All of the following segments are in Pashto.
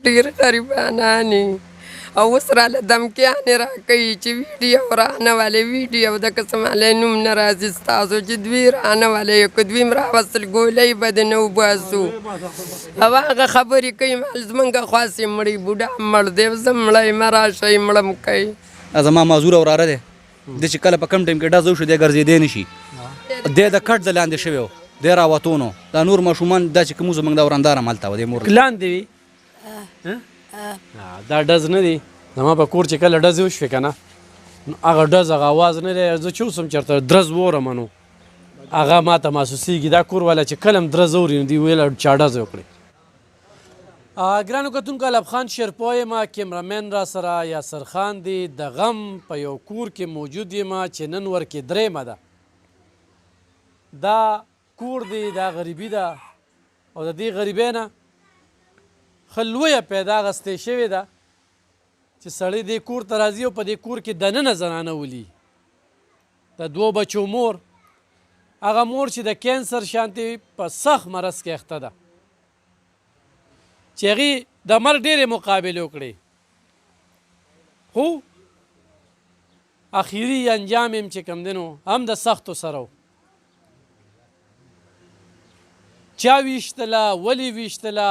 ډېر غریبانان او اوس راله دمکیانې راکوي چې ویډیو رانهولې ویډیو د قسمالی نوم نه راځي ستاسو چې دوی رانهولې که دوی م راوستل ګولۍ به د نه وباسو او هغه خبرې کوي مال زمونږ خواسې مړی بوډا مړ دی زه مړی مه راشئ مړه م کوي زما معذور وراره دی دی چې کله په کم ټایم کې ډز وشو دی ګرځېدی نه شي دی د کټ د لاندې شوی و دی راوتو نو دا نور ماشومان دا چې کوم زموږ د ورندار هملته و دی مور لاندې وي دا ډز نه دی زما په کور چې کله ډز وشوې که نه نو هغه ډز هغه اواز نه دی زه چې اوس هم چېرته درز وورم نو هغه ما ته محسوسېږي دا کور والا چې کله هم درز اوري نو دوی ویله چا ډز وکړي ګرانو کتونکو الب خان شیرپو یم کیمرامین را سره یاسر خان دی د غم په یو کور کې موجود یم چې نن ورکې درېیمه ده دا کور دی دا غریبي ده او د دې غریبۍ نه ښه لویه پیدا اخیستې شوې ده چې سړی دې کور ته راځي او په دې کور کې دننه زنانه ولي د دوو بچو مور هغه مور چې د کینسر شانتې په سخت مرض کې اخته ده چې هغې د مرګ ډېرې مقابلې وکړې خو اخري انجام یې چې کوم دی نو هم د سختو سره و چا ویشتله ولې ویشتله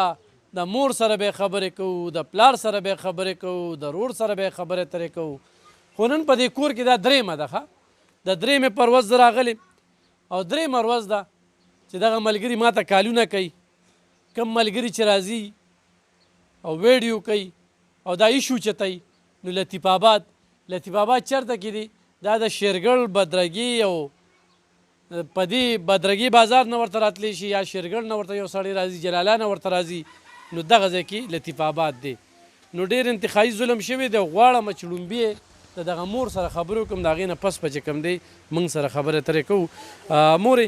د مور سره به خبرې کوو د پلار سره به خبرې کوو د رور سره به خبرې ترې کوو خو نن په دې کور کې دا درېیمه ده ښه د درېیمې پر ورځ زه راغلی او درېیمه ورځ ده چې دغه ملګري ما ته کالونه کوي کوم ملګري چې راځي او ویډیو کوي او دا ایشو چتوي نو لطیف آباد چېرته کې دي دا د شیرګل بدرګي او په دې بدرګي بازار نه ورته راتلی شي یا شیرګل نه ورته یو سړی راځي جلاله نه ورته راځي نو دغه ځای کې لطیف آباد دی نو ډېر انتخابي ظلم شوی دی غواړم چې لومبې د دغه مور سره خبرې وکړم د هغې نه پس به چې کوم دی موږ سره خبرې اترې کوو مورې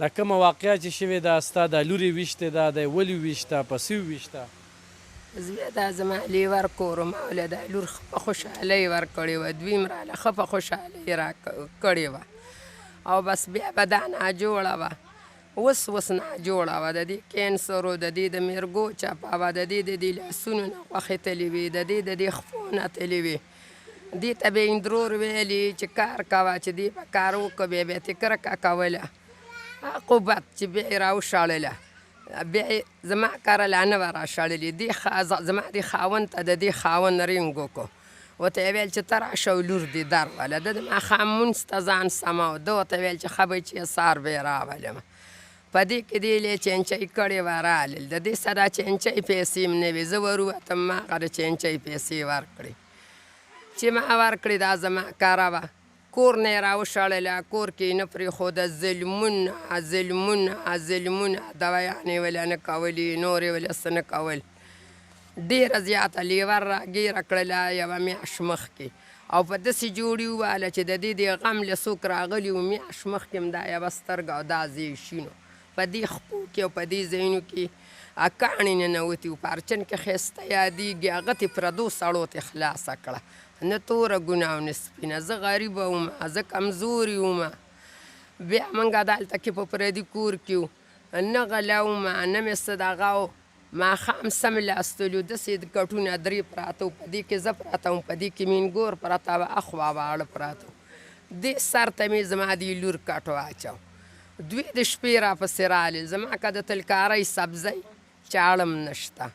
دا کومه واقعه چې شوې ده ستا دا لورې ویشتې ده دی ولې ویشته پسې وویشته زه دا زما لیور کور ما له دا لور ښه په خوشحالۍ ورکړې وه دوی م راله ښه په خوشحالۍ راکړې وه او بس بیا به دا ناجوړه وه اوس ناجوړه وه د دې کینسر و د دې د میرګو چپه وه د دې د دې لاسونو نه غوښې تللې وې د دې خپو نه تللې وې دې ته به یې اندرور ویلې چې کار کوه چې دې به کار وکړه بیا به یې کرکه کوله عقوبت چې بیا یې راوشړله بیا یې زما کره لا نه وه راشړلې زما دې خاوند ته د دې خاوند رینګ وکړو ورته یې ویل چې ته راشه او لور دې درولله ده د ماښام مونځ ته ځان سمه ده ورته ویل چې ښه بچیه سهار به یې راولم په دې کې دې یې چینچۍ کړې وه رالل د دې سره چینچۍ پیسې م نه وې زه ور ووتم ما هغه د چینچۍ پیسې ورکړې چې ما ورکړې دا زما کاره وه کور نه یې راوشړله کور کې یې نه پرېښوده ظلمونه دویانې ولې نه کولې نور یې ولې څه نه کول ډېره زیاته لیور راګیره کړله یوه میاشت مخکې او په داسې جوړي وواله چې د دې د غم له څوک راغلي وو میاشت مخکې م دا یوه سترګه او دا ځای شینو په دې خپو کې او په دې ځایونو کې کاڼې ننوتي وو پارچن کې ښایسته یادېږي هغه تې پردو سړو تې خلاصه کړه نه توره ګناه او نه سپینه زه غریبه وم زه کمزوري وم بیا موږ دلته کې په پردي کور کې وو نه غله وم نه مې څه دغه و ماښام سملاستلو داسې کټونه درې پراته وو په دې کې زه پراته وم په دې کې مینګور پرته وه اخوا واړه پراته وو دې سر ته مې زما دې لور کټ واچو دوی د شپې راپسې رالل زما که د تلکارۍ سبزی چاړم نشته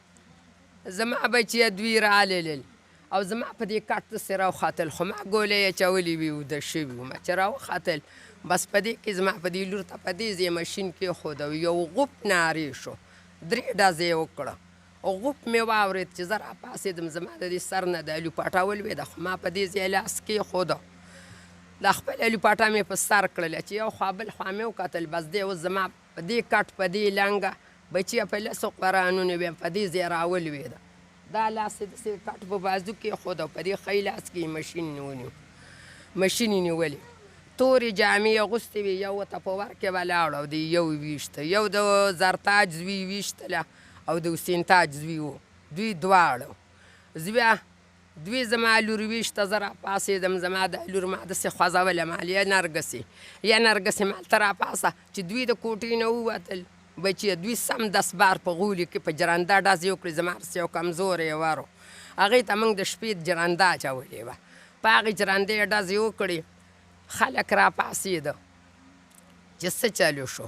زما بچیه دوی راللل او زما په دې کټ داسې راوختل خو ما ګولۍ اچولې وې اوده شوي وم چې راوختل بس په دې کې زما په دې لور ته په دې ځای مشین کېښوده یو غوپ نارې شو 3 ډزې یې وکړه غوپ مې واورېد چې زه راپاڅېدم زما د دې سر نه د الو پټه ولوېده خو ما په دې ځای لاس کېښوده دا خپل الو پټه مې په سر کړله چې یو خوا بل خوا مې وکتل بس دی اوس زما په دې کټ په دې لنګه بچیه په لسو قرانونو بیا په دې ځای راولوېده دا لاس یې داسې کټ په بازو کېښوده په دې ښی لاس کې یې مشین یې نیولې تورې جامې اغوستې وې یو ورته په ور کې ولاړ او د یو ویشته یو د زرتاج زوی ویشتله او د حسین تاج زوی و دوی دواړه دوی زما لور ویشته زه راپاڅېدم زما د لور ما داسې خوځوله مال یا نرګسې مالته راپاسه چې دوی د کوټې نه ووتل بچي دوی سم 10 بار په غولي کې په جرنده ډز یې وکړې زما هر څه یو کمزوری ورو هغې ته موږ د شپې جرنده اچولې وه په هغې جرندې یې ډز یې وکړې خلک راپاڅېده چې څه چلو شو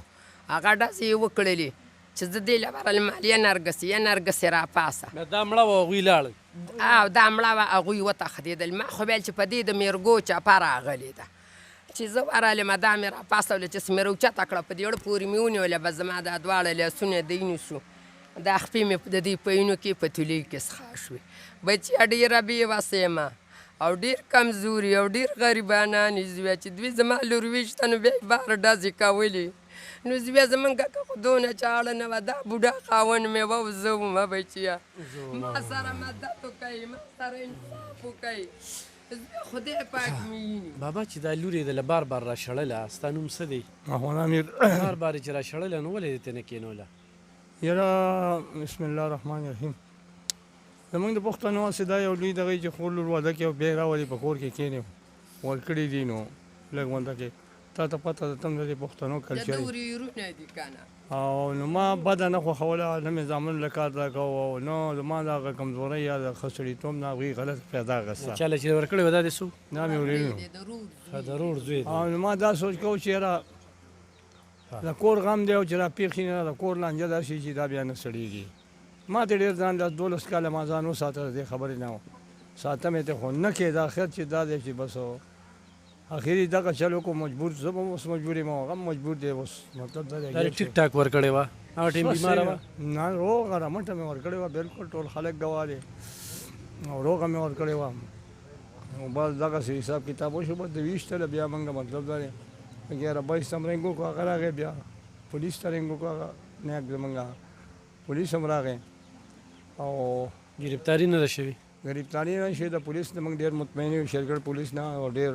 هغه ډز یې وکړلې چې زه دې لپاره مالیه نرګسې راپاسه دا مړه وه هغوی لاړل او دا مړه وه هغوی وتښتېدل ما خو ویل چې په دې د میرګو چپه راغلې ده چې زه ورغلم دا مې راپاسوله چې مې راوچته کړه په دې اړه پورې مې ونیوله بس زما دا دواړه لاسونه دی نیسو دا خپې مې د دې پینو کې په تولۍ کې څښا شوې بچیه ډېره بېوسه یم او ډېر کمزوري او ډېر غریبانان یې زویه چې دوی زما لور ویشته نو بیا یې بار ډزې کولې نو زویه زمونږ که خو دونه چاړه نه وه دا بوډا خاوند مې وه زه ومه بچیه ما سره مدد وکئ ما سره انصاف وکئ خدای پاک مینی بابا چې دا لور یې دله بار بار را شړله ستا نوم څه دی محمد امیر بار بار یې چې را شړله نو ولې دې ته نه کېنوله یاره بسم الله الرحمن الرحیم زمونږ د پښتنو هسې دا یو لوی دغه چې خور لور واده کې او بیا راولي په کور کې کښېنې ورکړي دي نو لږ غونډه کې تا ته پته ده تم د دې پښتنو د کلچر دورې ورونه دي که نه او نو ما بده نه خوښوله نه مې زامن له کار راکوه او نه زما د هغه کمزورۍ یا د ښه سړیتوب نه هغوی غلط پیدا اخیسته چاله چې ورکړې وه دا دې څو دا مې ویلي نو د رور زوی دی او نو ما دا سوچ کوو چې یاره د کور غم دی او چې راپېښ شي نه د کور لانجه دا شي چې دا بیا نه سړېږي ما ته ډېر ځان 12 کاله ما ځان وساته د دې خبرې نه و ساتم یې ته خو نه کېده اخر چې دا دی چې بس اخري دغه چل وکړو مجبور زه به اوس مجبور یم هغه مجبور دی اوس مطلب دا دی دا ټیک ټاک ورکړې وه هغه ټیم بیماره وه نه روغه رمټه مې ورکړې وه بلکل ټول خلک ګواه دي او روغه مې ورکړې وه او بس دغسې حساب کتاب وشو بس د 20 تله بیا موږ مطلب دا دی 11-22 هم رنګ وکړو هغه راغی بیا پولیس ته رنګ وکړو هغه نیک زمونږ پولیس هم راغی او ګرفتاري نه ده شوې ګرفتاري نه شوې د پولیس نه موږ ډېر مطمئن یو شیرګړ پولیس نه او ډېر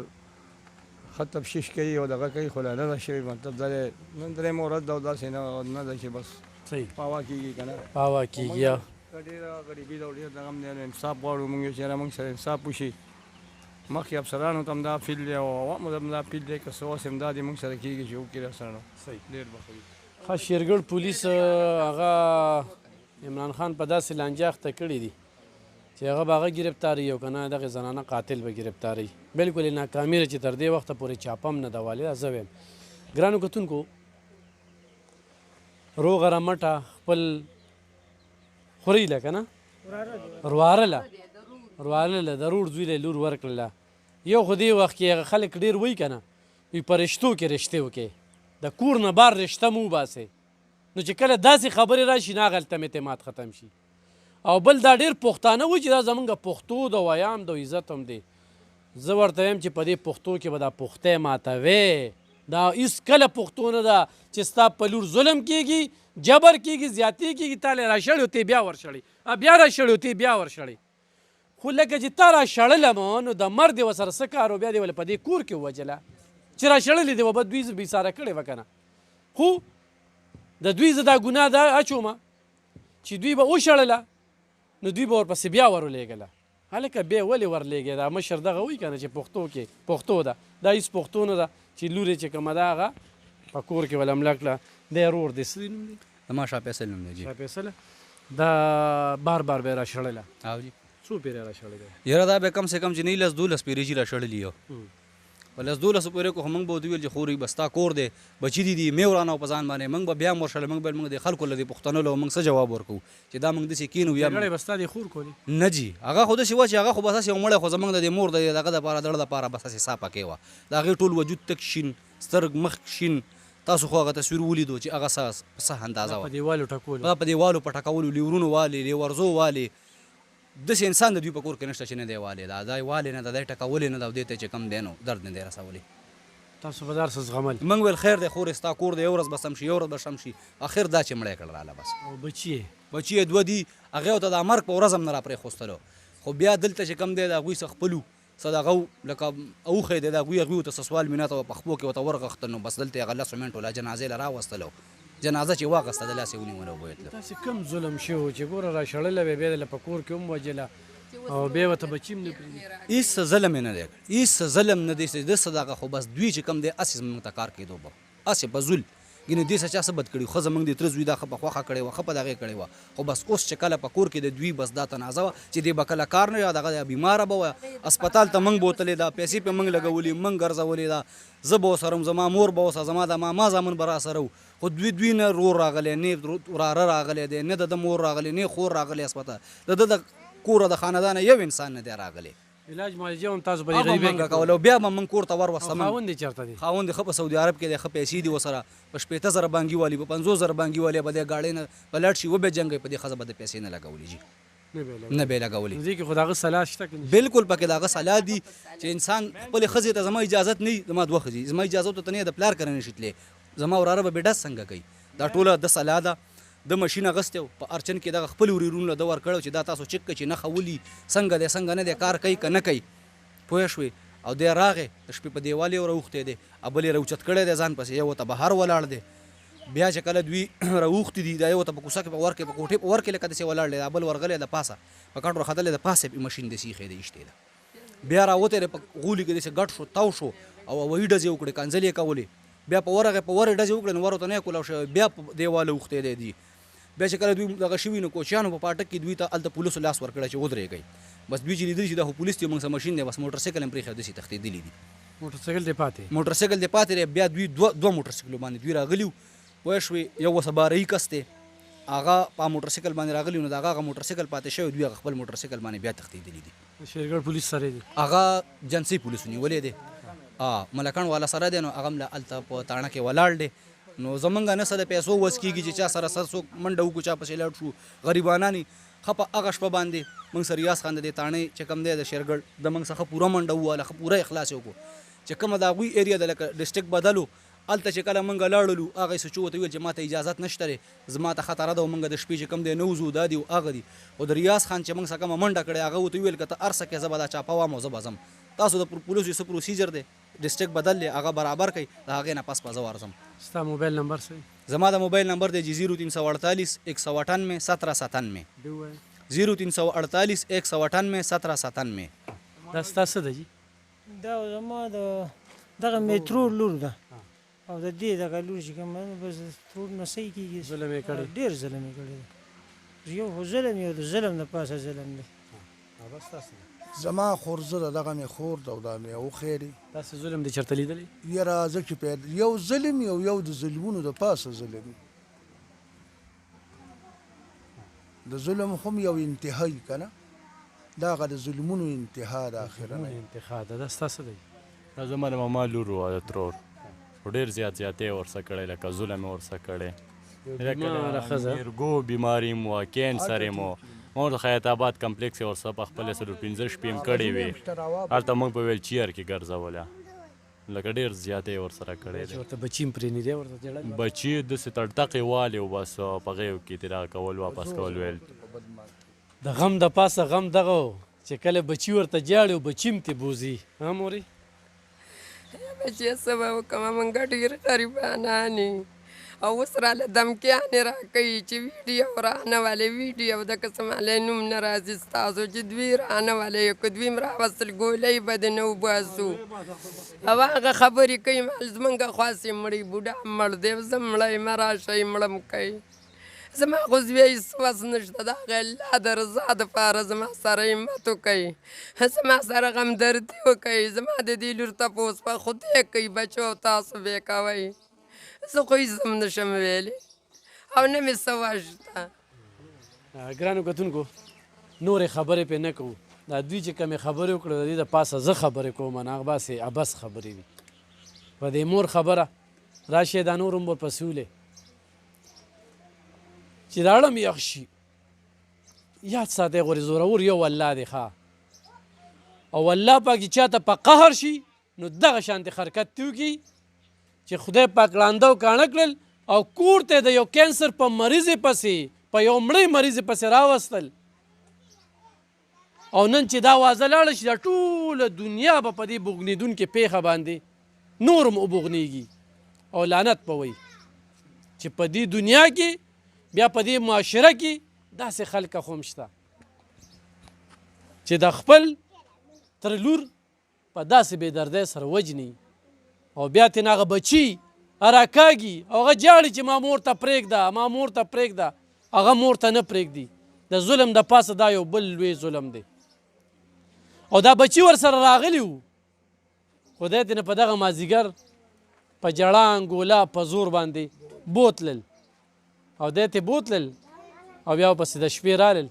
ښه تفتیش کوي او دغه کوي خو لا نه ده شوې مطلب دا دی نن درېیمه ورځ ده او داسې نه ده چې بس صحیح پاوا کېږي که نه پاوا کېږي ډېره غریبي ده او ډېر دغه هم دی نو انصاف غواړو موږ چې یاره موږ سره انصاف وشي مخکې افسرانو ته هم دا فیل دی او عوامو ته هم دا فیل دی که څه وس هم دا دی موږ سره کېږي چې وکړي راسره نو صحیح ډېر به ښه وي ښه شیرګړ پولیس هغه عمران خان په داسې لانجه اخته کړي دي چې هغه به هغه ګرفتاري او که نه دغې زنانه قاتل به ګرفتاري بلکل یې ناکامي ده چې تر دې وخته پورې چاپه هم نه ده والده زه وایم ګرانو کتونکو روغه رمټه خپل خوري له که نه روارله د رور زوی له لور ورکړله یو خو دې وخت کې هغه خلک ډېر وایي که نه وي په رشتو کې رشتې وکړې د کور نه بار رشته مو وباسئ نو چې کله داسې خبرې راشي نه هغلته مې اعتماد ختم شي او بل دا ډېر پښتانه وایي چې دا زمونږ پښتو د ویام د عزت هم دی زه ورته وایم چې په دې پښتو کې به دا پختۍ ماتوې دا هېڅ کله پښتو نه ده چې ستا په لور ظلم کېږي جبر کېږي زیاتې کېږي تا له راشړې او تی بیا ورشړې بیا راشړې او تی بیا ورشړې خو لکه چې تا راشړلم نو د مرد یې ورسره څه کار و بیا دې ولې په دې کور کې ووجله چې راشړلې دې وه به دوی زه بېساره کړې وه که نه خو د دوی زه دا ګناه دا اچومه چې دوی به وشړله نو دوی به ورپسې بیا ورولېږله هلکه بیا ولې ورلېږې دا مشر دغه وایي که نه چې پښتو کې پښتو ده دا هېڅ پښتو نه ده چې لور یې چې کومه ده هغه په کور کې ول حمله کړه دی رور دی څه دی نوم دی زما شاه فیصل نوم دی جی شاه فیصله دا بار بار به یې راشړله او جی څو پیرې راشړلی یاره دا به کم سے کم چې نه 10-12 پیرې چې راشړلي یو په 10-12 پورې خو موږ به ورته ویل چې خورې به ستا کور دی بچي دي دي مې ورانه په ځان باندې موږ به بیا هم ورشړل موږ به موږ د خلکو له دې پښتنو له موږ څه جواب ورکوو چې دا موږ داسې کینو یا جګړې به ستا د خور کولې نه جي هغه خو داسې وه چې هغه خو بس هسې یو مړی خو زموږ د دې مور د دغه دپاره دړه دپاره بس هسې صافه کې وه د هغې ټول وجود تک شین سترګ مخ شین تاسو خو هغه تصویر ولیدو چې هغه څه اندازه په وه دیوالو ټکولو هغه په دیوالو په ټکولو لیورونو والې لیورزو والې داسې انسان د دوی په کور کې نشته چې نه دی والې دا دی والې نه ده دی ټکولې نه ده او دې ته چې کم دی نو درد نه دی رسولی تاسو به دا هر څه زغمل موږ ویل خیر دی خورې ستا کور دی یو ورځ به سم شي یو ورځ به شم شي اخر دا چې مړی کړل راله بس او بچي بچي یې دوه دي هغې ته د مرګ په ورځ هم نه راپرېښوستلو خو بیا دلته چې کم دی د هغوی څه خپلو څه د هغه لکه اوښی دی د هغوی ورته څه سوال مینه ته په پخپو کې ورته ورغښتل نو بس دلته یې هغه 10 منټو لا جنازې له راوستلو جنازه چې واغسته د لاسې ونیوله او بویتله داسې کم ظلم شوی چې ګوره راشړله به بیا دله په کور کې هم وجله او بیا ورته بچي هم نه پرېږدي هېڅ ظلم یې نه دی هېڅ ظلم نه دی د څه دغه خو بس دوی چې کم دی هسې زموږ ته کار کېدو به هسې په زول ګینې دې څه چا څه بد کړي ښه زموږ د تره زوی دا ښه په خوښه کړې وه ښه په دغې کړې وه خو بس اوس چې کله په کور کې د دوی بس دا تنازه وه چې دې به کله کار نه یا دغه بیماره به وه اسپتال ته موږ بوتلې ده پیسې پې موږ لګولې موږ ګرځولې ده زه به ورسره زما مور به اوسه زما د ماما زامن به راسره وو خو دوی نه رور راغلی نه وراره راغلی دی نه د ده مور راغلی نه خور راغلی اسپتال د ده د کوره د خاندانه یو انسان نه دی راغلی علاج معالجه هم تاسو به هغه غریبۍ موږ کوله او بیا به موږ کور ته وروستم خاوند یې چېرته دی خاوند یې ښه په سعودي عرب کې دی ښه پیسې دي ورسره په 15,000 بانګي والي په 50,000 بانګي والي به دې ګاډۍ نه په لاړ شي وبې جنګوي په دې ښځه به د پیسې نه لګولې جي نه به یې لګولې دې کې خو د هغه صلاح شته که نه بالکل پکې د هغه صلاح دي چې انسان خپلې ښځې ته زما اجازت نه وي زما 2 ښځې زما اجازت ته نه د پلار کره نشي تللی زما وراره به بېډس څنګه کوي دا ټوله د صلاح ده د ماشین اغوستی و په ارچن کې دغه خپل ورېرونو له ده ورکړی چې دا تاسو چک کړئ چې نښه ولي څنګه دی څنګه نه دی کار کوي که نه کوي پوه شوې او دی راغی د شپې په دیوال یې راوښتی دی او بل یې راوچت کړی دی ځان پسې یو ورته بهر ولاړ دی بیا چې کله دوی راوښتي دي دا یو ورته په کوڅه کې په ور کې په کوټې په ور کې لکه داسې ولاړ دی دا بل ورغلی د پاسه په کټ ورختلی د پاسه یې ماشین داسې ایښی دی ایشتی ده بیا راوتی دی په غولي کې داسې ګډ شو تاو شو او وایي ډزې وکړې کنځلې یې کولې بیا په ورغې په ور یې ډزې وکړې نو ور ورته نه یې کولاو شوی بیا په دیواله اوښتی دی بیا چې کله دوی دغه شوي نو کوچیانو په پاټک کې دوی ته هلته پولیسو لاس ورکړی چې ودرېږئ بس دوی چې لیدلي چې دا خو پولیس دی موږ سره ماشین دی بس موټر سایکل هم پرېښی داسې تښتېدلي دي موټر سایکل دې پاتې موټر سایکل دې پاتې دی بیا دوی دوه موټر سایکلو باندې دوی راغلي وو پوه شوې یو اوسه بارهي کس دی هغه په موټر سایکل باندې راغلي نو د هغه موټر سایکل پاتې شوی دوی هغه خپل موټر سایکل باندې بیا تښتېدلي دي شیرګړ پولیس سره دی هغه جنسي پولیسو نیولې دی ملکان والا سره دی نو هغه هم هلته په تاڼه کې ولاړ دی نو زمونږ نه څه د پیسو وس کېږي چې چا سره سر څوک منډه وکړو چا پسې لاړ شو غریبانان ښه په هغه شپه باندې موږ سره ریاض خان د دې تاڼې چې کوم دی د شیرګړ د موږ څخه پوره منډه وواله ښه پوره اخلاص یې وکړو چې کومه د هغوی ایریا د لکه ډسټرکټ بدل و هلته چې کله موږ لاړلو هغه یې سوچو ورته ویل چې ما ته اجازت نشته دی زما ته خطره ده او موږ د شپې چې کوم دی نه وځو دا دی او هغه دي او د ریاض خان چې موږ څه کومه منډه کړې هغه ورته ویل که ته هر څه کې زه به دا چاپه وام او زه به ځم تاسو د پولیسو څه پروسیجر دی ډسټرکټ بدل دی هغه برابر کوي د هغې نه پس به زه ورځم ستا موبایل نمبر صحیح زما د موبایل نمبر دی 0348 198 1797 0348 198 1797 دا ستا څه ده جي دا زما د دغه میترو لور ده او د دې دغه لور چې کوم بس ترور نه صحیح کېږي ظلم یې کړی ډېر ظلم یې کړی دی یو خو ظلم یو د ظلم نه پاسه ظلم دی زما خورزه ده دغه مې خور ده او دا مې وخېرې تاسې ظلم دې چېرته لیدلی یاره زه چې یو ظلم یو د ظلمونو د پاسه ظلم د ظلم هم یو انتهایی که نه دا هغه د ظلمونو انتها ده اخرنی انتخاب ده دا ستا څه دی دا زما د ماما لور وه د ترور خو ډېر زیاتې یې ورسه کړی لکه ظلم یې ورسه کړی بیماره ښځه میرګو بیماري م وه کینسر یې مو ما د خیاط آباد کمپلیکس یې ورسه په خپله 15 شپې م کړې وې هلته موږ په ویل چیر کې ګرځوله لکه ډېر زیاتې یې ورسره کړی دی ورته بچي هم پرې نه دی ورته جړل بچي داسې تړټقې والې و بس په غیو کې ترې کول واپس کول ویل د غم د پاسه غم دغه و چې کله بچي ورته جاړي او بچي هم ترې بوځي ها مورې بچې څه به وکړمه موږ ډېر غریبانان یو او اوس راله دمکیانې راکوي چې ویډیو رانه والې ویډیو د قسم علی نوم نه راځي ستاسو چې دوی رانه والې یو که دوی م راوستل ګولۍ به د نه وباسو او هغه خبرې کوي مال زمونږ خواسې مړی بوډا مړ دی زه مړی مه راشئ مړه م کوي زما خو زوی هېڅ وس نشته د هغه الله د رضا دپاره زما سره همت وکوي زما سره غمدردي وکوي زما د دې لور تپوس په خدای کوي بچو تاسو بې کوئ زه خو هېڅ هم نشم ویلی او نه مې څه وشته ګرانو کتونکو نورې خبرې پې نه کوو دا دوی چې کومې خبرې وکړو د دې د پاسه زه خبرې کوم نه هغه باسې عبس خبرې وي په دې مور خبره راشئ دا نور هم ورپسې ولې چې دا اړم یخ شي یاد ساتئ غورې زورور یو الله دی ښه او الله پاک چې چاته په قهر شي نو دغه شانتې حرکت دې وکړي چې خدای پاک ړانده او کاڼه کړل او کور ته د یو کینسر په مریضې پسې په یو مړی مریضې پسې راوستل او نن چې دا وازه لاړه شي دا ټوله دنیا به په دې بوغنېدونکې پیښه باندې نور هم وبوغنېږي او لعنت به وایي چې په دې دنیا کې بیا په دې معاشره کې داسې خلک خو هم شته چې د خپل تر لور په داسې بې دردۍ سره وجني او بیا ترې هغه بچي راکاږي او هغه جاړي چې ما مور ته پرېږده ما مور ته پرېږده هغه مور ته نه پرېږدي د ظلم د پاسه دا یو بل لوی ظلم دی او دا بچي ورسره راغلي وو خدای دې نه په دغه مازدیګر په جړه انګولا په زور باندې بوتلل او دی ته بوتلل او بیا ورپسې د شپې رالل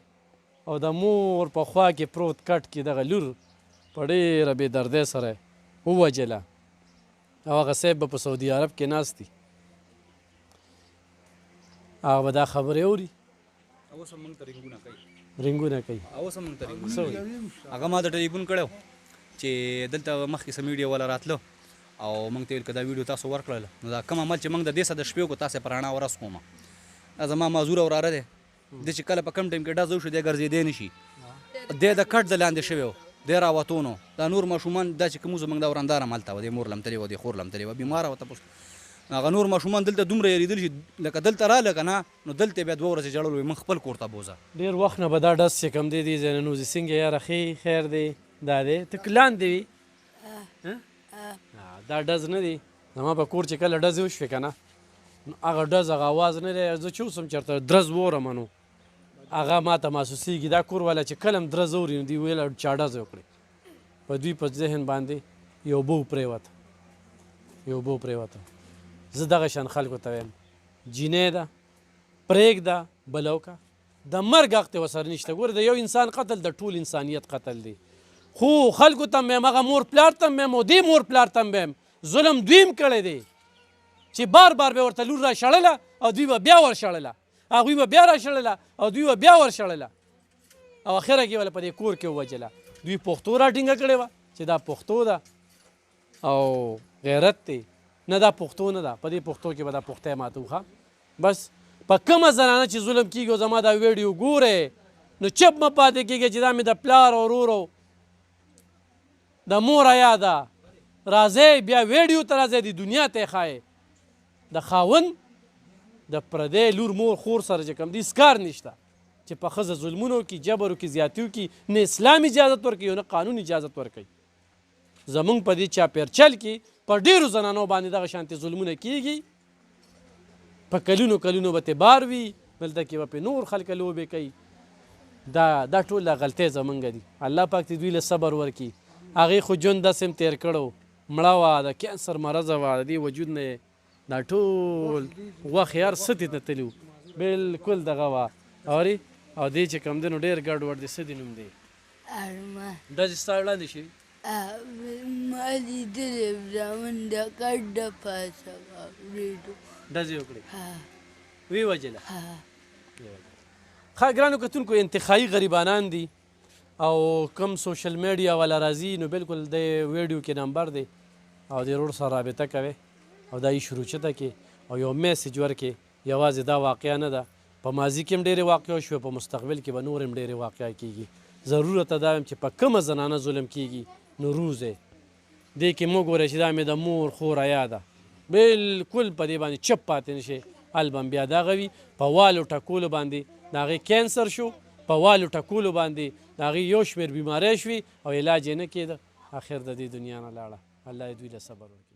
او د مور په خوا کې پروت کټ کې دغه لور په ډېره بې دردۍ سره ووجله او هغه صاحب به په سعودي عرب کې ناست دي هغه به دا خبرې اوري اوس هم موږ ته رنګونه کوي رنګونه کوي اوس هم موږ ته رنګونه کوي هغه ما ته ټلیفون کړی چې دلته مخکې څه میډیا والا راتله او موږ ته ویل که دا ویډیو تاسو ورکړله نو دا کوم عمل چې موږ د دې څخه د شپې وکړو تاسې په رڼا ورځ کومه دا زما معذوره وراره دی دی چې کله په کم ټایم کې ډز وشو دی ګرځېدی نه شي دی د کټ د لاندې شوی و دی راوتو نو دا نور ماشومان دا چې کوم زموږ دا ورنداره مالته وه دی مور لمتلې وه دی خور لمتلې وه بیماره وه تپوس هغه نور ماشومان دلته دومره یېرېدل چې لکه دلته راله که نه نو دلته بیا 2 ورځې جړل وي موږ خپل کور ته بوځه ډېر وخت نه به دا ډز چې کوم دی دې ځای نه نوځي څنګه یاره ښې خیر دی دا دی ته لاندې وي دا ډز نه دی زما په کور چې کله ډز وشوې که نه نو هغه ډز هغه اواز نه دی زه چې اوسم چېرته درز وورم نو هغه ما ته محسوسېږي دا کور والا چې کله هم درز اوري نو دوی ویله چا ډز وکړي په دوی په ذهن باندې یو بو پرېوته زه دغه شان خلکو ته وایم جینۍ ده پرېږده بله وکړه د مرګ حق ته ورسره نشته ګوره د یو انسان قتل د ټول انسانیت قتل دی خو خلکو ته هم وایم هغه مور پلار ته هم وایم او دې مور پلار ته هم وایم ظلم دوی هم کړی دی چې بار بار به ورته لور را شړله او دوی به بیا ورشړله هغوی به بیا را شړله او دوی به بیا ورشړله او اخره کې وله په دې کور کې ووجله دوی پښتو را ټینګه کړې وه چې دا پښتو ده او غیرت دی نه دا پښتو نه ده په دې پښتو کې به دا پښتی ماته وښه بس په کومه زنانه چې ظلم کېږي او زما دا ویډیو ګورئ نو چپ مه پاتې کېږئ چې دا مې د پلار او ورور د مور حیا ده راځئ بیا ویډیو ته راځئ د دنیا ته یې ښایئ د خاوند د پردی لور مور خور سره چې کوم دي سکار نشته چې په ښځه ظلمونه وکړي جبر وکړي زیاتي وکړي نه اسلام اجازت ورکوي او نه قانون اجازت ورکوي زمونږ په دې چاپېرچل کې په ډېرو زنانو باندې دغه شانتې ظلمونه کېږي په کلونو کلونو به بار وي دلته کې به پې نور خلک لوبې کوي دا ټول غلطۍ زمونږ دي الله پاک دې دوی له صبر ورکړي هغې خو ژوند داسې هم تېر کړی مړه وه د کینسر مرضه وه د دې وجود نه دا ټول غوښې هر څه ته تللي وو بلکل دغه وه اورې او دې چې کوم دی نو ډېر ګډوډ دی څه دې نوم دی ډزې ستا وړاندې شوي ما لیدلې زمون د کټ د پاسه واورېدو ډزې وکړې ویې وجله ښه ګرانو کتونکو انتخابي غریبانان دي او کم سوشل میډیا والا راځي نو بالکل د ویډیو کې نمبر دی او د ورور سره رابطه کوي او دا یې شروچته کې او یو میسج ورکې یوازې دا واقعه نه ده په ماضي کې هم ډېرې واقعه شوې په مستقبل کې به نور هم ډېرې واقعه کېږي ضرورت دا یم چې په کومه زنانه ظلم کېږي نو روزئ دې کې مه ګورئ چې دا مې د مور خور حیا ده بالکل په دې باندې چپ پاتې نه شئ البم بیا دغه وي په والو ټکولو باندې د هغې کینسر شو په والو ټکولو باندې د هغې یو شمېر بیماری شوي او علاج یې نه کېده اخر د دې دنیا نه لاړه الله یې دوی له صبر ورکړي